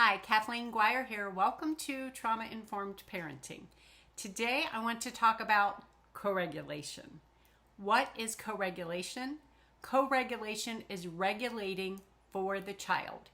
Hi, Kathleen Guire here. Welcome to Trauma Informed Parenting. Today I want to talk about co-regulation. What is co-regulation? Co-regulation is regulating for the child.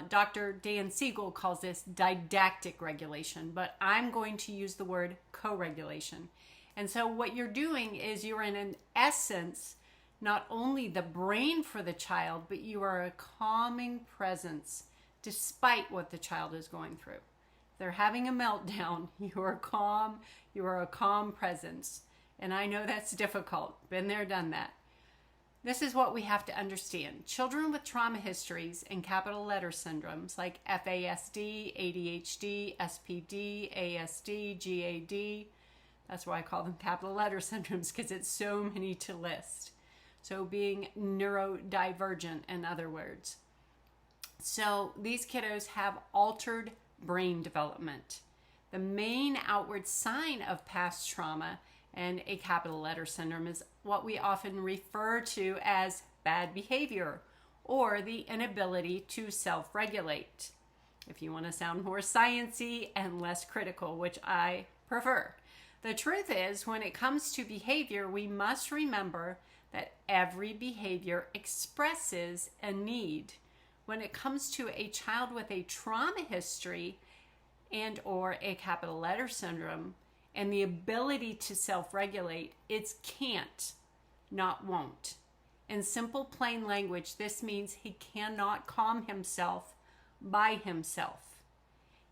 Dr. Dan Siegal calls this didactic regulation, but I'm going to use the word co-regulation. And so what you're doing is you're in an essence not only the brain for the child, but you are a calming presence despite what the child is going through. If they're having a meltdown, you are calm, you are a calm presence. And I know that's difficult. Been there, done that. This is what we have to understand. Children with trauma histories and capital letter syndromes like FASD, ADHD, SPD, ASD, GAD, that's why I call them capital letter syndromes, because it's so many to list. So being neurodivergent, in other words. So these kiddos have altered brain development. The main outward sign of past trauma and a capital letter syndrome is what we often refer to as bad behavior or the inability to self-regulate. If you want to sound more sciencey and less critical, which I prefer. The truth is, when it comes to behavior, we must remember that every behavior expresses a need. When it comes to a child with a trauma history and or a capital letter syndrome and the ability to self-regulate, it's can't, not won't. In simple, plain language, this means he cannot calm himself by himself.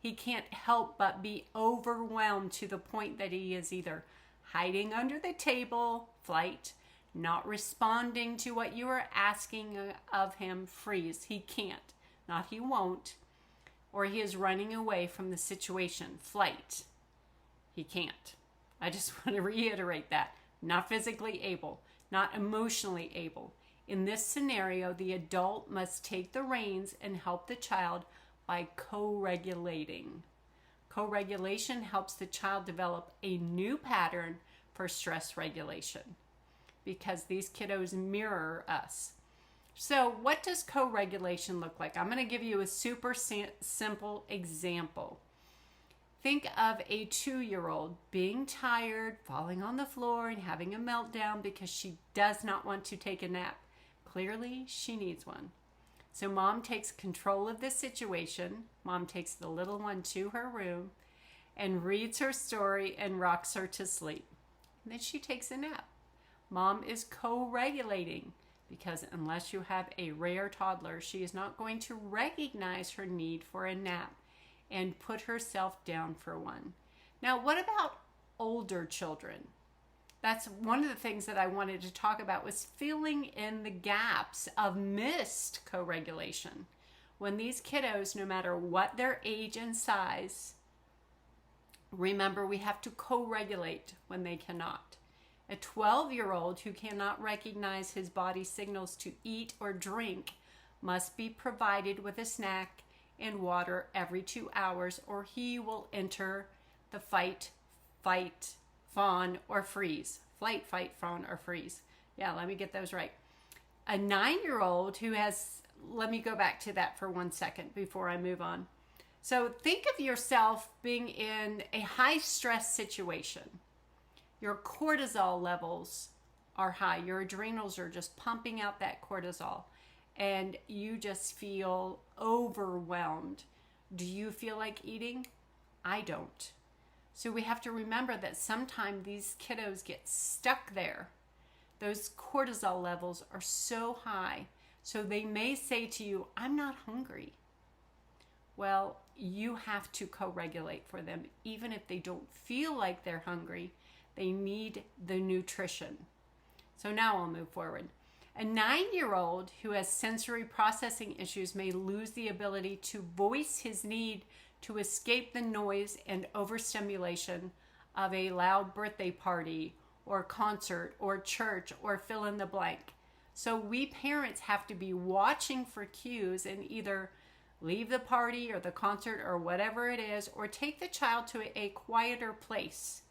He can't help but be overwhelmed to the point that he is either hiding under the table, flight, not responding to what you are asking of him, freeze. He can't, not he won't, or he is running away from the situation, flight. He can't. I just want to reiterate that. Not physically able, not emotionally able. In this scenario, the adult must take the reins and help the child by co-regulating. Co-regulation helps the child develop a new pattern for stress regulation, because these kiddos mirror us. So what does co-regulation look like? I'm going to give you a super simple example. Think of a 2-year-old being tired, falling on the floor, and having a meltdown because she does not want to take a nap. Clearly, she needs one. So mom takes control of the situation. Mom takes the little one to her room and reads her story and rocks her to sleep. And then she takes a nap. Mom is co-regulating because unless you have a rare toddler, she is not going to recognize her need for a nap and put herself down for one. Now, what about older children? That's one of the things that I wanted to talk about, was filling in the gaps of missed co-regulation. When these kiddos, no matter what their age and size, remember we have to co-regulate when they cannot. A 12-year-old who cannot recognize his body signals to eat or drink must be provided with a snack and water every 2 hours, or he will enter the fight, fawn, or freeze. Flight, fight, fawn, or freeze. Yeah, let me get those right. A 9-year-old who has, let me go back to that for 1 second before I move on. So think of yourself being in a high stress situation. Your cortisol levels are high. Your adrenals are just pumping out that cortisol, and you just feel overwhelmed. Do you feel like eating? I don't. So we have to remember that sometimes these kiddos get stuck there. Those cortisol levels are so high. So they may say to you, I'm not hungry. Well, you have to co-regulate for them. Even if they don't feel like they're hungry, they need the nutrition. So now I'll move forward. A 9-year-old who has sensory processing issues may lose the ability to voice his need to escape the noise and overstimulation of a loud birthday party or concert or church or fill in the blank. So we parents have to be watching for cues and either leave the party or the concert or whatever it is, or take the child to a quieter place.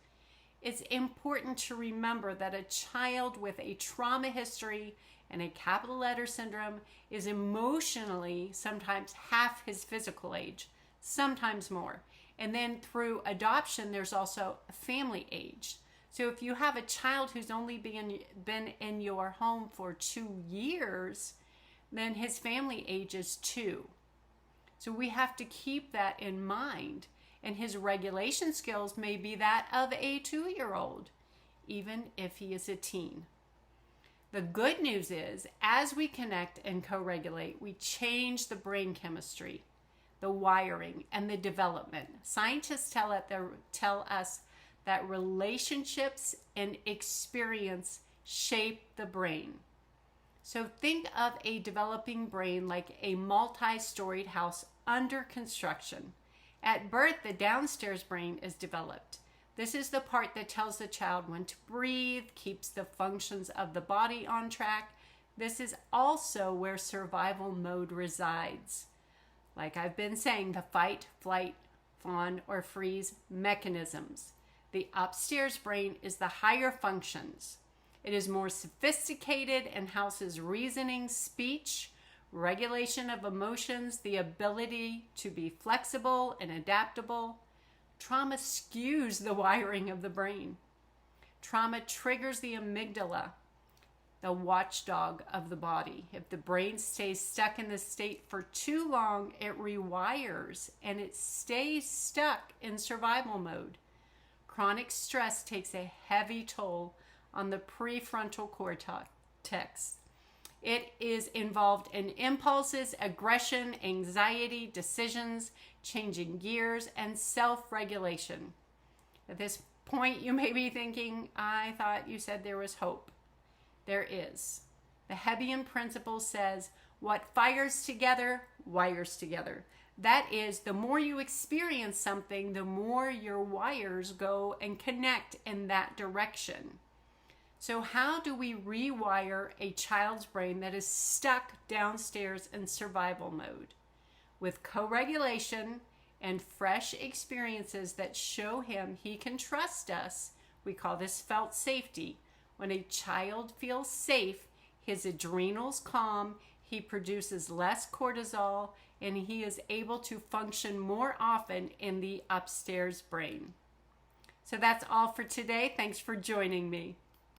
It's important to remember that a child with a trauma history and a capital letter syndrome is emotionally sometimes half his physical age, sometimes more. And then through adoption, there's also a family age. So if you have a child who's only been in your home for 2 years, then his family age is 2. So we have to keep that in mind. And his regulation skills may be that of a 2-year-old, even if he is a teen. The good news is, as we connect and co-regulate, we change the brain chemistry, the wiring, and the development. Scientists tell us that relationships and experience shape the brain. So think of a developing brain like a multi-storied house under construction. At birth, the downstairs brain is developed. This is the part that tells the child when to breathe, keeps the functions of the body on track. This is also where survival mode resides. Like I've been saying, the fight, flight, fawn, or freeze mechanisms. The upstairs brain is the higher functions. It is more sophisticated and houses reasoning, speech, regulation of emotions, the ability to be flexible and adaptable. Trauma skews the wiring of the brain. Trauma triggers the amygdala, the watchdog of the body. If the brain stays stuck in this state for too long, it rewires and it stays stuck in survival mode. Chronic stress takes a heavy toll on the prefrontal cortex. It is involved in impulses, aggression, anxiety, decisions, changing gears, and self-regulation. At this point, you may be thinking, I thought you said there was hope. There is. The Hebbian principle says, what fires together, wires together. That is, the more you experience something, the more your wires go and connect in that direction. So how do we rewire a child's brain that is stuck downstairs in survival mode? With co-regulation and fresh experiences that show him he can trust us. We call this felt safety. When a child feels safe, his adrenals calm, he produces less cortisol, and he is able to function more often in the upstairs brain. So that's all for today. Thanks for joining me.